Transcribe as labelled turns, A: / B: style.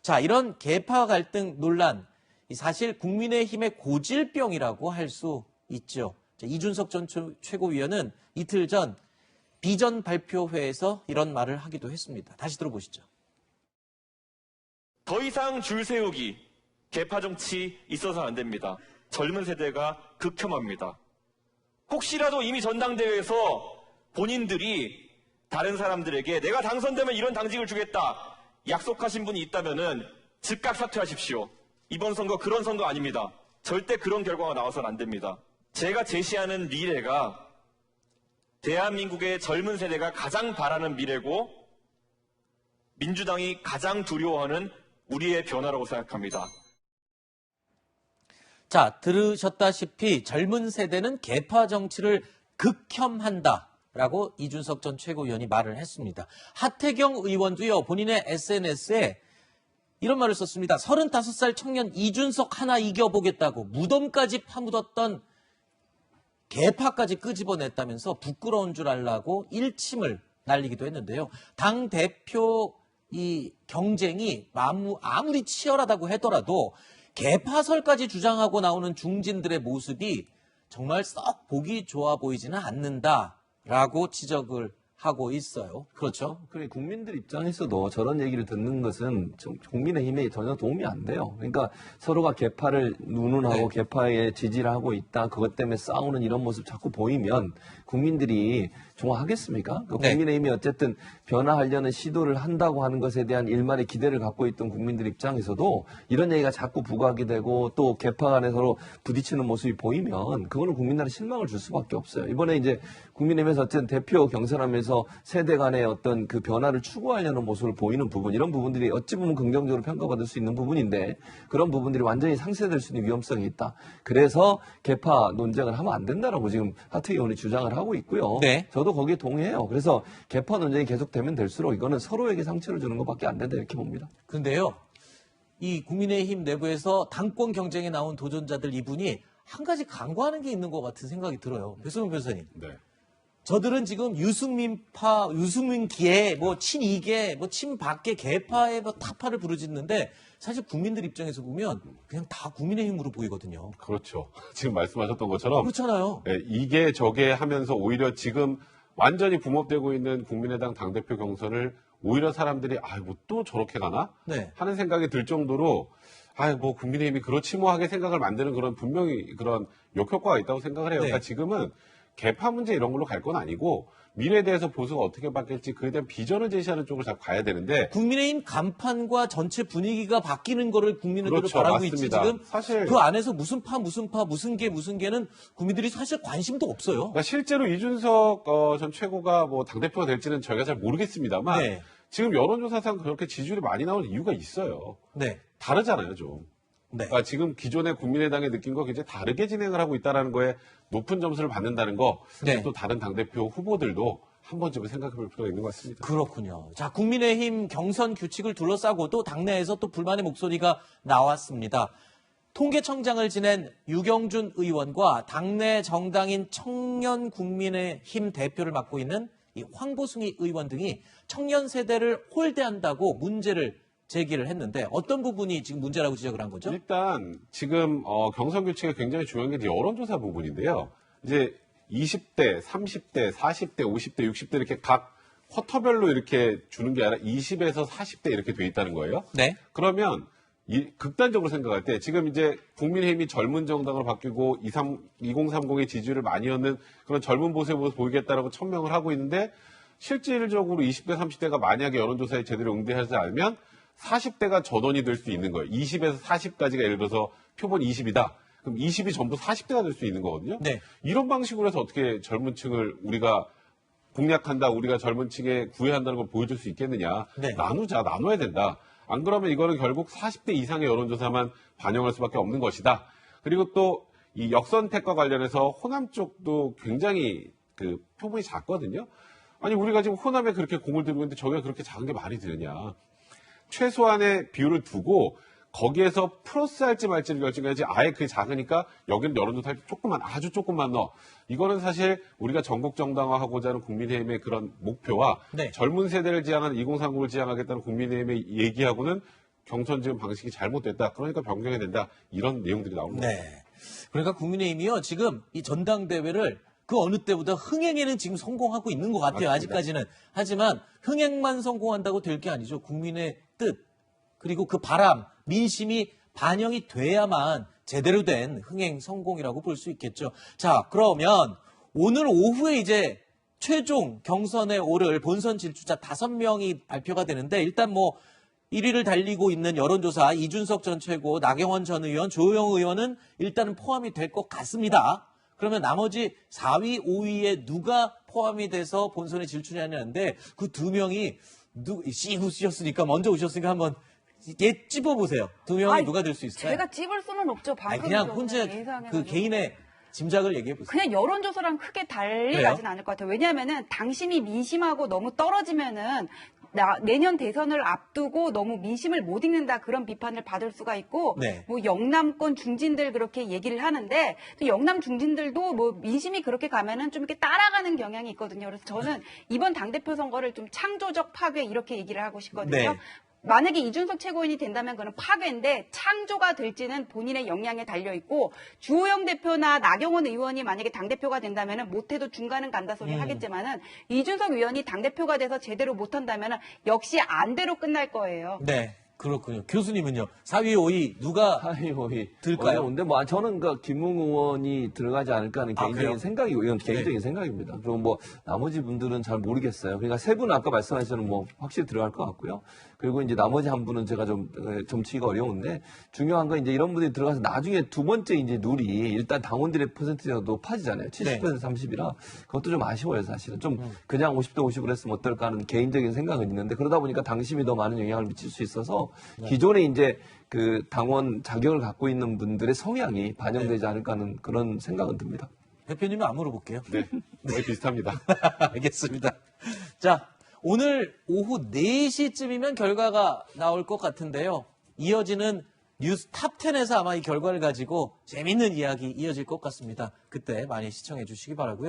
A: 자, 이런 계파 갈등 논란, 사실 국민의힘의 고질병이라고 할 수 있죠. 자, 이준석 전 최고위원은 이틀 전 비전 발표회에서 이런 말을 하기도 했습니다. 다시 들어보시죠.
B: 더 이상 줄 세우기, 계파 정치 있어서 안 됩니다. 젊은 세대가 극혐합니다. 혹시라도 이미 전당대회에서 본인들이 다른 사람들에게 내가 당선되면 이런 당직을 주겠다 약속하신 분이 있다면은 즉각 사퇴하십시오. 이번 선거 그런 선거 아닙니다. 절대 그런 결과가 나와서는 안 됩니다. 제가 제시하는 미래가 대한민국의 젊은 세대가 가장 바라는 미래고 민주당이 가장 두려워하는 우리의 변화라고 생각합니다.
A: 자, 들으셨다시피 젊은 세대는 계파 정치를 극혐한다라고 이준석 전 최고위원이 말을 했습니다. 하태경 의원도요, 본인의 SNS에 이런 말을 썼습니다. 35살 청년 이준석 하나 이겨보겠다고 무덤까지 파묻었던 계파까지 끄집어냈다면서 부끄러운 줄 알라고 일침을 날리기도 했는데요. 당 대표 이 경쟁이 아무리 치열하다고 하더라도 계파설까지 주장하고 나오는 중진들의 모습이 정말 썩 보기 좋아 보이지는 않는다라고 지적을 하고 있어요. 그렇죠?
C: 그래, 국민들 입장에서도 저런 얘기를 듣는 것은 좀 국민의힘에 전혀 도움이 안 돼요. 그러니까 서로가 계파를 운운하고 계파에 지지를 하고 있다. 그것 때문에 싸우는 이런 모습 자꾸 보이면 국민들이 좋아하겠습니까? 국민의힘이 어쨌든 변화하려는 시도를 한다고 하는 것에 대한 일말의 기대를 갖고 있던 국민들 입장에서도 이런 얘기가 자꾸 부각이 되고 또 계파 간에 서로 부딪히는 모습이 보이면 그거는 국민들한테 실망을 줄 수밖에 없어요. 이번에 이제 국민의힘에서 어쨌든 대표 경선하면서 세대 간의 어떤 그 변화를 추구하려는 모습을 보이는 부분, 이런 부분들이 어찌 보면 긍정적으로 평가받을 수 있는 부분인데 그런 부분들이 완전히 상쇄될 수 있는 위험성이 있다. 그래서 계파 논쟁을 하면 안 된다라고 지금 하태경 의원이 주장을 하고 있고요.
A: 네.
C: 저도 거기에 동의해요. 그래서 계파 논쟁이 계속되면 될수록 이거는 서로에게 상처를 주는 것밖에 안 된다 이렇게 봅니다.
A: 그런데요, 이 국민의힘 내부에서 당권 경쟁에 나온 도전자들 이분이 한 가지 간과하는 게 있는 것 같은 생각이 들어요. 배수민 변호사님.
D: 네.
A: 저들은 지금 유승민파, 유승민기에, 친이계, 친박계 계파의 타파를 부르짖는데 사실 국민들 입장에서 보면 그냥 다 국민의힘으로 보이거든요.
D: 그렇죠. 지금 말씀하셨던 것처럼.
A: 그렇잖아요.
D: 네, 이게 저게 하면서 오히려 지금 완전히 붕업되고 있는 국민의당 당대표 경선을 오히려 사람들이 뭐 또 저렇게 가나?
A: 네.
D: 하는 생각이 들 정도로 뭐 국민의힘이 그렇지 뭐 하게 생각을 만드는 그런 분명히 그런 역효과가 있다고 생각을 해요.
A: 네.
D: 그러니까 지금은 계파 문제 이런 걸로 갈 건 아니고 미래에 대해서 보수가 어떻게 바뀔지 그에 대한 비전을 제시하는 쪽으로 자꾸 가야 되는데
A: 국민의힘 간판과 전체 분위기가 바뀌는 거를 국민들은
D: 그렇죠,
A: 바라고
D: 맞습니다.
A: 있지 지금
D: 사실
A: 그 안에서 무슨 무슨 개는 국민들이 사실 관심도 없어요.
D: 그러니까 실제로 이준석 전 최고가 뭐 당대표가 될지는 저희가 잘 모르겠습니다만
A: 네.
D: 지금 여론조사상 그렇게 지지율이 많이 나오는 이유가 있어요.
A: 네.
D: 다르잖아요, 좀.
A: 네.
D: 그러니까 지금 기존의 국민의당의 느낌과 굉장히 다르게 진행을 하고 있다는 거에 높은 점수를 받는다는 거,
A: 네.
D: 또 다른 당대표 후보들도 한 번쯤은 생각해 볼 필요가 있는 것 같습니다.
A: 그렇군요. 자, 국민의힘 경선 규칙을 둘러싸고도 당내에서 또 불만의 목소리가 나왔습니다. 통계청장을 지낸 유경준 의원과 당내 정당인 청년국민의힘 대표를 맡고 있는 이 황보승희 의원 등이 청년 세대를 홀대한다고 문제를 제기를 했는데 어떤 부분이 지금 문제라고 지적을 한 거죠?
D: 일단 지금 경선 규칙에 굉장히 중요한 게 이제 여론조사 부분인데요. 이제 20대, 30대, 40대, 50대, 60대 이렇게 각 쿼터별로 이렇게 주는 게 아니라 20에서 40대 이렇게 돼 있다는 거예요.
A: 네.
D: 그러면 극단적으로 생각할 때 지금 이제 국민의힘이 젊은 정당으로 바뀌고 2030의 지지율을 많이 얻는 그런 젊은 모습을 보이겠다라고 천명을 하고 있는데 실질적으로 20대, 30대가 만약에 여론조사에 제대로 응대하지 않으면 40대가 전원이 될 수 있는 거예요. 20에서 40까지가 예를 들어서 표본 20이다. 그럼 20이 전부 40대가 될 수 있는 거거든요.
A: 네.
D: 이런 방식으로 해서 어떻게 젊은 층을 우리가 공략한다, 우리가 젊은 층에 구애한다는 걸 보여줄 수 있겠느냐.
A: 네.
D: 나눠야 된다. 안 그러면 이거는 결국 40대 이상의 여론조사만 반영할 수밖에 없는 것이다. 그리고 또 이 역선택과 관련해서 호남 쪽도 굉장히 그 표본이 작거든요. 아니 우리가 지금 호남에 그렇게 공을 들고 있는데 저기가 그렇게 작은 게 말이 되느냐. 최소한의 비율을 두고 거기에서 플러스할지 말지를 결정해야지 아예 그게 작으니까 여기는 여론조사 아주 조금만 넣어. 이거는 사실 우리가 전국 정당화하고자 하는 국민의힘의 그런 목표와
A: 네.
D: 젊은 세대를 지향하는 2030을 지향하겠다는 국민의힘의 얘기하고는 경선 지금 방식이 잘못됐다. 그러니까 변경해야 된다. 이런 내용들이 나옵니다.
A: 네. 그러니까 국민의힘이요, 지금 이 전당대회를 그 어느 때보다 흥행에는 지금 성공하고 있는 것 같아요,
D: 맞습니다.
A: 아직까지는. 하지만 흥행만 성공한다고 될 게 아니죠. 국민의 뜻, 그리고 그 바람, 민심이 반영이 돼야만 제대로 된 흥행 성공이라고 볼 수 있겠죠. 자, 그러면 오늘 오후에 이제 최종 경선에 오를 본선 질주자 5명이 발표가 되는데, 일단 뭐 1위를 달리고 있는 여론조사 이준석 전 최고, 나경원 전 의원, 조영 의원은 일단은 포함이 될 것 같습니다. 그러면 나머지 4위, 5위에 누가 포함이 돼서 본선에 질주하냐는데, 그 2명이 씹으셨으니까 먼저 오셨으니까 한번 찝어보세요. 2명이
E: 아니,
A: 누가 될 수 있을까요?
E: 제가 찝을 수는 없죠.
A: 아니,
E: 방금
A: 그냥 혼자 그 개인의 짐작을 얘기해보세요.
E: 그냥 여론조사랑 크게 달리
A: 그래요?
E: 가진 않을 것 같아요. 왜냐하면은 당심이 민심하고 너무 떨어지면은 내년 대선을 앞두고 너무 민심을 못 읽는다 그런 비판을 받을 수가 있고
A: 네.
E: 뭐 영남권 중진들 그렇게 얘기를 하는데 또 영남 중진들도 뭐 민심이 그렇게 가면은 좀 이렇게 따라가는 경향이 있거든요. 그래서 저는 이번 당대표 선거를 좀 창조적 파괴 이렇게 얘기를 하고 싶거든요.
A: 네.
E: 만약에 이준석 최고위원이 된다면 그건 파괴인데 창조가 될지는 본인의 역량에 달려 있고 주호영 대표나 나경원 의원이 만약에 당대표가 된다면 못해도 중간은 간다 소리 하겠지만은 이준석 의원이 당대표가 돼서 제대로 못한다면 역시 안대로 끝날 거예요.
A: 네, 그렇군요. 교수님은요, 4위, 5위 누가
C: 4위, 5위.
A: 들까요?
C: 어려운데, 뭐, 저는 김웅 의원이 들어가지 않을까 하는
A: 아,
C: 개인적인
A: 그래요?
C: 생각이고, 이건 개인적인 생각입니다. 그리고 뭐, 나머지 분들은 잘 모르겠어요. 그러니까 세 분은 아까 말씀하신 뭐, 확실히 들어갈 것 같고요. 그리고 이제 나머지 한 분은 제가 좀 점치기가 어려운데, 중요한 건 이제 이런 분들이 들어가서 나중에 두 번째 이제 룰이 일단 당원들의 퍼센트가 높아지잖아요. 70% 30이라. 그것도 좀 아쉬워요, 사실은. 좀 그냥 50대 50으로 했으면 어떨까 하는 개인적인 생각은 있는데, 그러다 보니까 당심이 더 많은 영향을 미칠 수 있어서, 기존에 이제 그 당원 자격을 갖고 있는 분들의 성향이 반영되지 않을까 하는 그런 생각은 듭니다.
A: 대표님은 안 물어볼게요.
D: 네, 거의 비슷합니다.
A: 알겠습니다. 자, 오늘 오후 4시쯤이면 결과가 나올 것 같은데요. 이어지는 뉴스 탑10에서 아마 이 결과를 가지고 재밌는 이야기 이어질 것 같습니다. 그때 많이 시청해 주시기 바라고요.